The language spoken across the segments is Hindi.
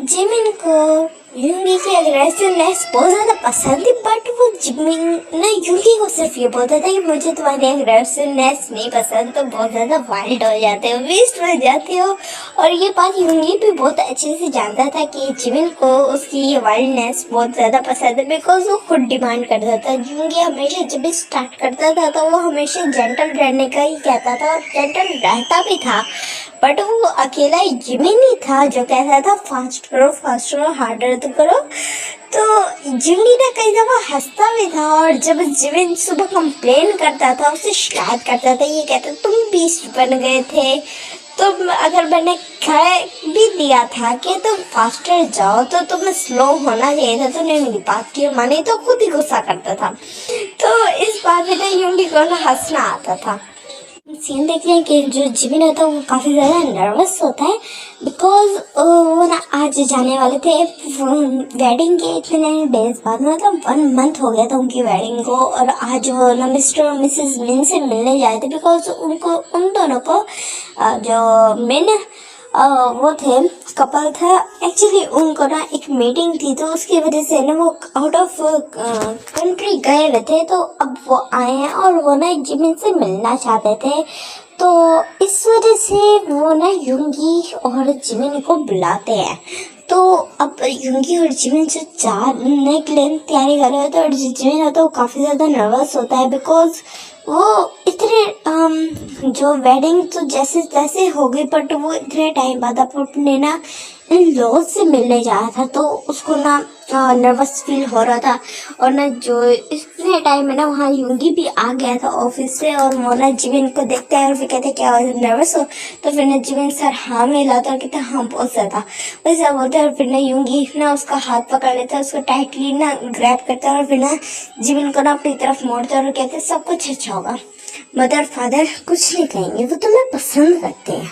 जिमिन को यूंगी की अग्रेसिवनेस बहुत ज़्यादा पसंद थी, बट वो जिमिन ना यूंगी को सिर्फ ये बोलता था कि मुझे तुम्हारी अग्रेसिवनेस नहीं पसंद, तो बहुत ज़्यादा वाइल्ड हो जाते हो, वेस्ट हो जाते हो। और ये बात यूंगी भी बहुत अच्छे से जानता था कि जिमिन को उसकी ये वाइल्डनेस बहुत ज़्यादा पसंद है, बिकॉज वो खुद डिमांड करता था। यूंगी हमेशा जब भी स्टार्ट करता था तो वो हमेशा जेंटल रहने का ही कहता था, और जेंटल रहता भी था, बट वो अकेला जिमिन ही था जो कहता था फास्ट करो, हार्डर तो करो। तो जिमिन ना कई दफा हंसता भी था, और जब जिमिन सुबह कंप्लेन करता था, उससे शिकायत करता था, ये कहता तुम बीस्ट बन गए थे, तुम अगर मैंने कह भी दिया था कि तुम फास्टर जाओ तो तुम्हें स्लो होना चाहिए था, तुमने मेरी बात की मानी, तो खुद ही गुस्सा करता था। तो इस बात में यूंगी को ना हंसना आता था। सीन देखते हैं कि जो जिमिन होता है वो काफ़ी ज़्यादा नर्वस होता है, बिकॉज वो ना आज जाने वाले थे वेडिंग के इतने डेज बाद, मतलब 1 मंथ हो गया था उनकी वेडिंग को, और आज वो ना मिस्टर और मिसेस मिन से मिलने जाए थे, बिकॉज उनको उन दोनों को जो मिन वो थे, कपल था एक्चुअली, उनको ना एक मीटिंग थी, तो उसकी वजह से ना वो आउट ऑफ कंट्री गए हुए थे, तो अब वो आए हैं और वो ना जिमिन से मिलना चाहते थे। तो इस वजह से वो ना यूंगी और जिमिन को बुलाते हैं। तो अब यूंगी और जिमिन जो जाने के लिए तैयारी कर रहे होते हैं, और जिमिन होता है वो काफ़ी ज़्यादा नर्वस होता है, बिकॉज वो इतने जो वेडिंग तो जैसे तैसे हो गई, बट वो इतने टाइम बाद अपने ना इन लोगों से मिलने जा रहा था, तो उसको ना नर्वस फील हो रहा था। और ना जो इतने टाइम में ना वहाँ यूंगी भी आ गया था ऑफिस से, और वो ना जिमिन को देखता है और फिर कहते क्या नर्वस हो, तो फिर ना जिमिन सर हाँ में लाता और कहते हाँ बहुत ज़्यादा वैसा बोलते हैं। और फिर ना यूंगी ना उसका हाथ पकड़ लेता है, उसको टाइटली ना ग्रैब करता है, और फिर ना जिमिन को ना अपनी तरफ मोड़ता है और कहते सब कुछ अच्छा होगा, मदर फादर कुछ नहीं कहेंगे, वो तुम्हें पसंद करते हैं।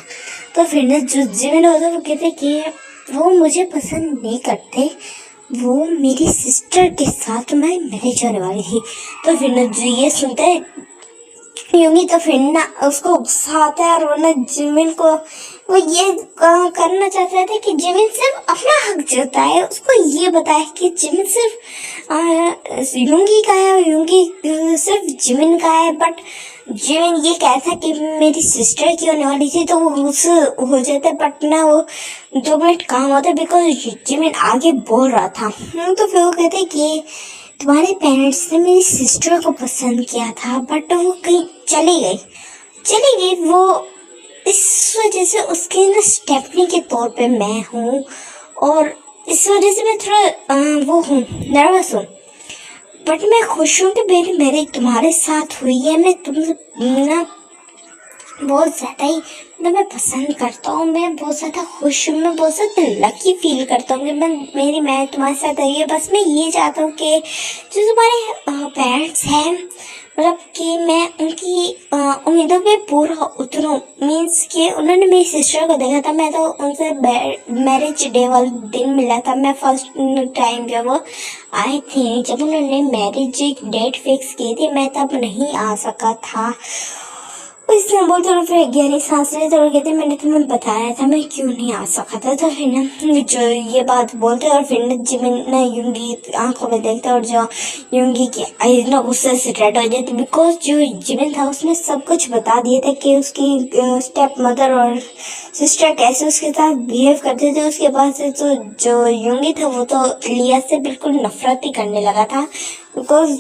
तो फिर ना जो जिमिन होता है वो कहते कि वो मुझे पसंद नहीं करते, वो मेरी सिस्टर के साथ मैं मैरिज होने वाली थी। तो फिर ना जो ये सुनता है यूंगी, तो फिर ना उसको गुस्सा आता है, और वो ना जिमिन को वो ये करना चाहता था कि जिमिन सिर्फ अपना हक जताए, उसको ये बताए कि जिमिन सिर्फ यूंगी का है और यूंगी सिर्फ जिमिन का है। बट जिमिन ये कहता कि मेरी सिस्टर की होने वाली थी, तो वो गुस्सा हो जाता है, बट ना वो 2 मिनट काम होता है, बिकॉज जिमिन आगे बोल रहा था। तो फिर वो कहते कि तुम्हारे पेरेंट्स ने मेरी सिस्टर को पसंद किया था, बट वो कहीं चली गई वो, इस वजह से उसके ना स्टेपनी के तौर पे मैं हूँ, और इस वजह से मैं थोड़ा वो हूँ, नर्वस हूँ, बट मैं खुश हूँ कि मेरी तुम्हारे साथ हुई है। मैं तुमसे ना बहुत ज़्यादा ही मतलब मैं पसंद करता हूँ, मैं बहुत ज़्यादा खुश हूँ, मैं बहुत ज़्यादा लकी फील करता हूँ कि मैं तुम्हारे साथ आई है। बस मैं ये चाहता हूँ कि जो तुम्हारे पेरेंट्स हैं, मतलब कि मैं उनकी उम्मीदों पे पूरा उतरूँ। मीन्स कि उन्होंने मेरी सिस्टर को देखा था, मैं तो उनसे मैरिज डे वाले दिन मिला था, मैं फर्स्ट टाइम जब वो आई थी, जब उन्होंने मैरिज डेट फिक्स की थी, मैं तब नहीं आ सका था। इसलिए बोलते और फिर गहरी सांस लेते और कहते मैंने तुम्हें बताया था मैं क्यों नहीं आ सका था। तो फिर ना जो ये बात बोलते और फिर ना जिमिन ना यूंगी आंखों में देखता, और जो यूंगी की आई ना गुस्से से रेड हो जाती, बिकॉज जो जिमिन था उसने सब कुछ बता दिए थे कि उसकी स्टेप मदर और सिस्टर कैसे उसके साथ बिहेव करते थे। उसके बाद से तो जो यूंगी था वो तो लिया से बिल्कुल नफरत ही करने लगा था, बिकॉज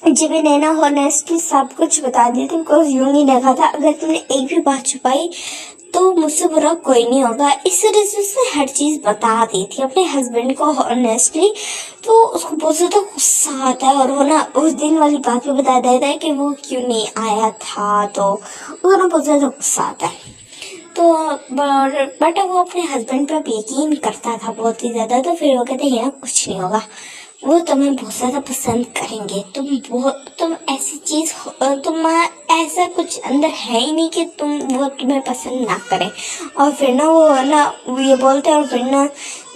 जिमिन ने ना हॉनेस्टली सब कुछ बता दिया था, बिकॉज यूंगी ने कहा था अगर तुमने एक भी बात छुपाई तो मुझसे बुरा कोई नहीं होगा। इस वजह से उसने हर चीज़ बता दी थी अपने हस्बैंड को हॉनेस्टली। तो उसको बहुत ज़्यादा गुस्सा आता है, और वो ना उस दिन वाली बात भी बता देता है कि वो क्यों नहीं आया था, तो उसको ना बहुत ज़्यादा गुस्सा आता है। तो बट वो अपने हस्बैंड पर यकीन करता था बहुत ही ज़्यादा। तो फिर वो कहते हैं कुछ नहीं होगा, वो तुम्हें बहुत ज़्यादा पसंद करेंगे, तुम ऐसी चीज़ तुम ऐसा कुछ अंदर है ही नहीं कि वो तुम्हें पसंद ना करें। और फिर ना वो ये बोलते हैं, और फिर ना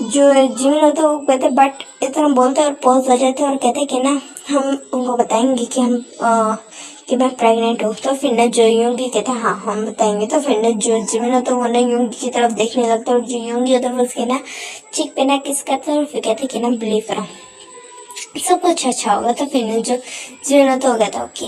जो जिमिन होते हैं वो कहते बट इतना बोलते हैं और पॉज हो जाते हैं, और कहते कि ना हम उनको बताएंगे कि हम कि मैं प्रेग्नेंट हूँ। तो फिर ना जो यूंगी कहते हैं हाँ हम बताएंगे। तो फिर ना जो जिमिन होता है वो ना यूंगी की तरफ देखने लगता है और जो यूंगी होता है वो उसके ना चिक पे ना किस करता है और फिर कहते कि ना बिलीव करो सब कुछ अच्छा होगा। तो फिर ना जो जीवन तो हो गया था ओके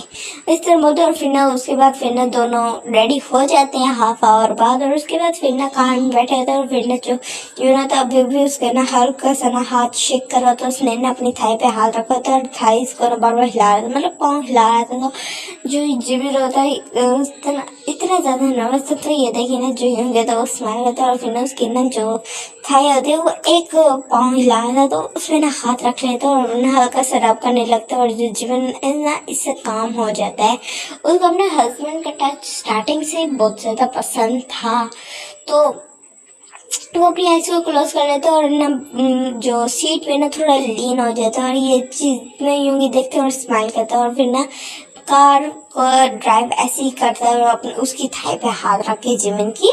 इस तरह बोलते और फिर ना उसके बाद फिर ना दोनों रेडी हो जाते हैं हाफ आवर बाद। और उसके बाद फिर ना कार में बैठे थे और फिर ना जो यूना था अभी भी उसके ना हल्का सा ना हाथ शेक कर रहा था। उसने ना अपनी थाई पे हाथ रखा था और थाई इसको ना बार बार हिला रहा था मतलब पाँव हिला रहा था। तो जो जीवन होता है इतना ज़्यादा नर्वस था। तो ये देखिए ना जो यूंगे था वो स्माइल करता है और फिर ना उसकी ना जो थाई होती है वो एक पाँव हिला रहा था तो उसमें ना हाथ रख लेता और ना हल्का सा रब करने लगता है। और जो जीवन है ना इससे काम हो जाता है। उसको अपने हस्बैंड का टच स्टार्टिंग से ही बहुत ज़्यादा पसंद था। तो वो अपनी आइज को क्लोज कर लेता है और ना जो सीट पे ना थोड़ा लीन हो जाता है। और ये चीज़ मैं यूं ही देखते हैं और स्माइल करता है और फिर ना कार को ड्राइव ऐसे ही करता है और अपने उसकी थाई पे हाथ रख के जिमिन की।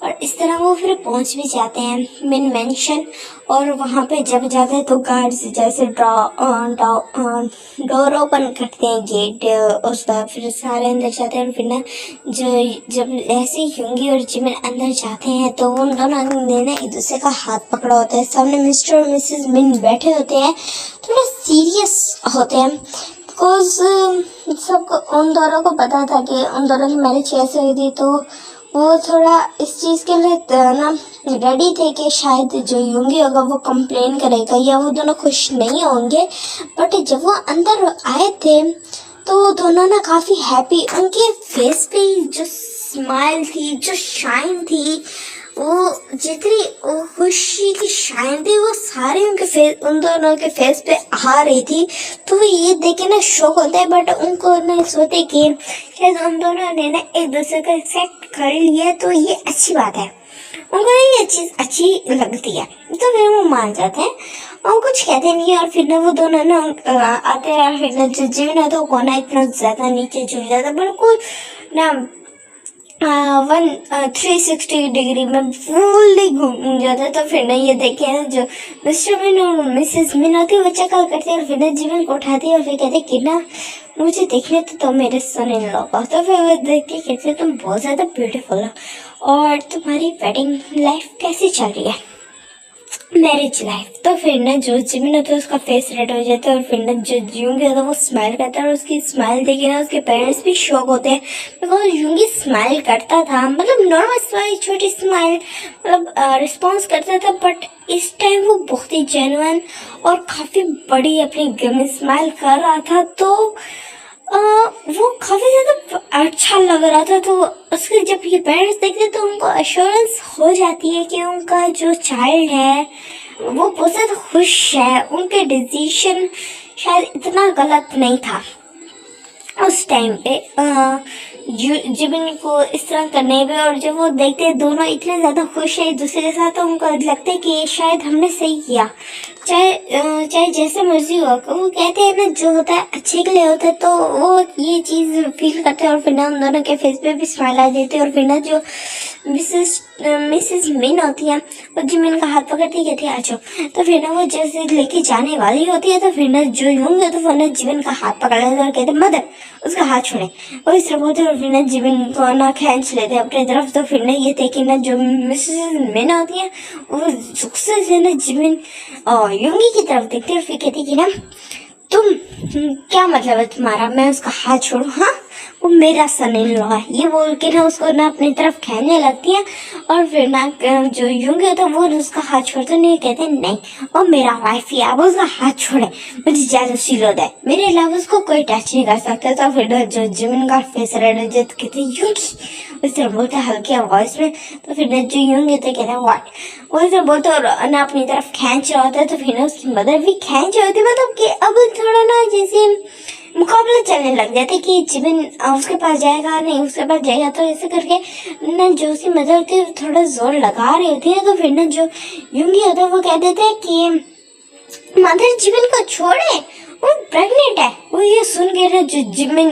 और इस तरह वो फिर पहुंच भी जाते हैं मेन मेंशन। और वहाँ पे जब जाते हैं तो गार्ड्स जैसे डोर ओपन करते हैं गेट उसका फिर सारे अंदर जाते हैं। और फिर ना जो जब ऐसे यूंगी और जिमिन अंदर जाते हैं तो उन दोनों ने ना एक दूसरे का हाथ पकड़ा होता है। सामने मिस्टर और मिसेस मिन बैठे होते हैं थोड़ा सीरियस होते हैं बिकॉज सबको उन दोनों को पता था कि उन दोनों की मैरिज कैसे हुई थी। तो वो थोड़ा इस चीज़ के लिए ना रेडी थे कि शायद जो यूंगी होगा वो कंप्लेन करेगा या वो दोनों खुश नहीं होंगे। बट जब वो अंदर आए थे तो वो दोनों ना काफ़ी हैप्पी उनके फेस पे जो स्माइल थी जो शाइन थी वो जितनी वो खुशी की शाइन थी वो सारी उनके फेस उन दोनों के फेस पे आ रही थी। तो वो ये देख के ना शौक होता है बट उनको ना सोचते कि शायद उन दोनों ने ना एक दूसरे को एक्सेप्ट कर लिया तो ये अच्छी बात है। उनको ये चीज़ अच्छी लगती है तो फिर वो मान जाते हैं और कुछ कहते नहीं है। और फिर ना वो दोनों ना आते हैं और फिर ना जो जीवन है तो कोना इतना ज़्यादा नीचे झुक जाता बिल्कुल ना 360 डिग्री में फुल्ली घूम जाता है। तो फिर ना ये देखिए ना जो मिस्टर मिन और मिसेस मिन होती है वो चक्कर करती है और फिर ना जीवन को उठाती है और फिर कहते कि ना मुझे देखने तो मेरे सन इन लॉ का। तो फिर वो देखती कहते तुम बहुत ज़्यादा ब्यूटीफुल हो और तुम्हारी वेडिंग लाइफ कैसी चल रही है मैरिज लाइफ। तो फिर ना जो जिमिन होता है उसका फेस रेड हो जाता है और फिर ना जो यूंगी होता है वो स्माइल करता है और उसकी स्माइल देखे ना उसके पेरेंट्स भी शॉक होते हैं बिकॉज यूंगी स्माइल करता था मतलब नॉर्मल स्माइल छोटी स्माइल मतलब रिस्पॉन्स करता था। बट इस टाइम वो बहुत ही जेन्युइन और काफ़ी बड़ी अपनी गमी स्माइल कर रहा था। तो वो काफ़ी ज़्यादा अच्छा लग रहा था। तो उसके जब ये पेरेंट्स देखते तो उनको एश्योरेंस हो जाती है कि उनका जो चाइल्ड है वो बहुत ज़्यादा खुश है उनके डिसीजन शायद इतना गलत नहीं था उस टाइम पे जिमिन को इस तरह करने पे। और जब वो देखते हैं दोनों इतने ज़्यादा खुश है एक दूसरे के साथ तो उनको लगता है कि शायद हमने सही किया चाहे जैसे मर्जी हो। वो कहते हैं ना जो होता है अच्छे के लिए होता है तो वो ये चीज़ फील करते हैं। और फिर ना उन दोनों के फेस पे भी स्माइल आ जाती है। और फिर ना जो मिसेस मिन होती है वो जिमिन का हाथ पकड़ती कहती है आ जाओ। तो फिर ना वो जैसे लेके जाने वाली होती है तो फिर ना जो यूंगी तो फिर ना जिमिन का हाथ पकड़ लेते और कहते मदर उसका हाथ छोड़े और इस तरह बोलते और फिर ना जिमिन को ना खींच लेते अपनी तरफ। तो फिर ना ये देखिए ना जो मिसेस मिन होती है वो सुक्से से ना जिमिन यूंगी की तरफ देखती है और फिर कहती कि ना तुम क्या मतलब है तुम्हारा मैं उसका हाथ छोड़ूं हाँ वो मेरा सन इन लॉ है ये बोल के ना उसको ना अपनी तरफ खींचने लगती है। और फिर ना जो यूंगी होता है वो उसका हाथ छोड़ते नहीं कहते नहीं वो मेरा वाइफ ही है अब उसका हाथ छोड़े मुझे ज़्यादा फील होता है मेरे अलावा उसको कोई टच नहीं कर सकता। तो फिर ना जो जिमिन का फेस रेड हो जाता कहते यूंगी उस तरह बोलते हल्की आवाज़ में। तो फिर ना जो यूंगी तो कहते हैं व्हाट वो इस तरह बोलते और ना अपनी तरफ खींच रहा होता है। तो फिर ना उसकी मदर भी खींच रही होती मतलब कि अब थोड़ा ना जैसे मुकाबला चलने लग जाते कि जिमिन उसके पास जाएगा नहीं उसके पास जाएगा। तो ऐसे करके ना जो उसकी मदर होती है थोड़ा जोर लगा रही होती है। तो फिर ना जो यूंगी होता है वो कह देते हैं कि मदर जिमिन को छोड़े वो प्रेग्नेंट है। वो ये सुन के ना जो जिमिन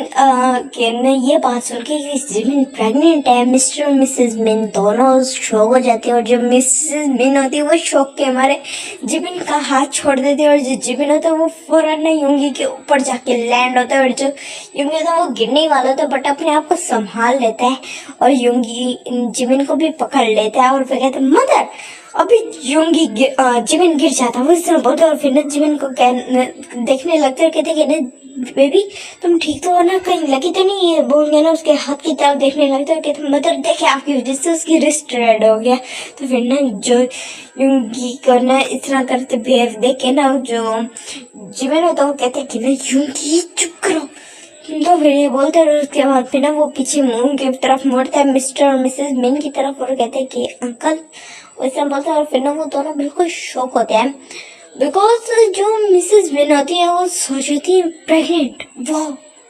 के ने ये बात सुन के कि जिमिन प्रेग्नेंट है, मिस्टर और मिसेस मिन दोनों शॉक हो जाते हैं। और जो मिसेस मिन होती है वो शॉक के मारे जिमिन का हाथ छोड़ देती है। और जो जिमिन होता है वो फौरन ना युंगी के ऊपर जाके लैंड होता है। और जो युंगी होता है वो गिरने वाला होता है बट अपने आप को संभाल लेता है और युंगी जिमिन को भी पकड़ लेता है। और फिर कहते हैं मदर, अभी युंगी जिमिन गिर जाता है। वो इस तरह बोलते हैं और फिर ना जिमिन को देखने लगते हैं। कहते हैं बेबी तुम ठीक तो हो ना, कहीं लगी तो नहीं है, बोल के ना उसके हाथ की तरफ देखने लगते हैं। कहते मदर देखे आपकी वजह से उसकी रिस्ट रेड हो गया। तो फिर ना जो युंगी को ना इस तरह करते बिहेव देख के ना जो जिमिन होता है वो कहते हैं कि ना युंगी चुप करो। तो फिर ये बोलते हैं और उसके बाद फिर ना वो पीछे मुंह की तरफ मुड़ता है मिस्टर और मिसेस मिन की तरफ और कहते हैं कि अंकल, वैसा बोलते हैं। और फिर ना वो दोनों बिल्कुल शॉक होते हैं बिकॉज जो मिसेस मिन होती है वो सोच रही थी प्रेग्नेंट, वो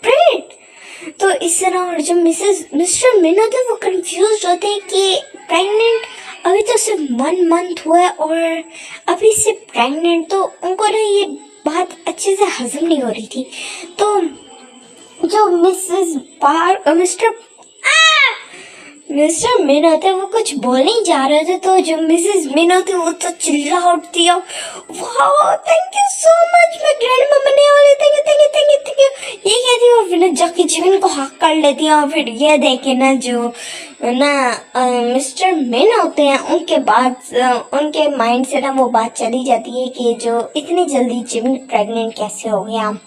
प्रेग्नेंट। तो इस तरह और जो मिस्टर मिन होते हैं वो कंफ्यूज होते हैं कि प्रेग्नेंट, अभी तो सिर्फ 1 मंथ हुआ है और अभी से प्रेग्नेंट। तो उनको ना ये बात अच्छे से हजम नहीं हो रही थी। तो जो मिस्टर मिन होते वो कुछ बोलने ही जा रहे थे। तो जो मिसेस मिन होती वो तो चिल्ला उठती है, वाह थैंक यू सो मच, मैं ग्रैंड मम्मा बनने वाली, thank you thank you thank you thank you, ये कहती है। और फिर ना जाके जिमिन को हक कर लेती है। और फिर ये देखे ना जो ना मिस्टर मिन होते हैं उनके बाद उनके माइंड से ना वो बात चली जाती है कि जो इतनी जल्दी जिमिन प्रेग्नेंट कैसे हो गया।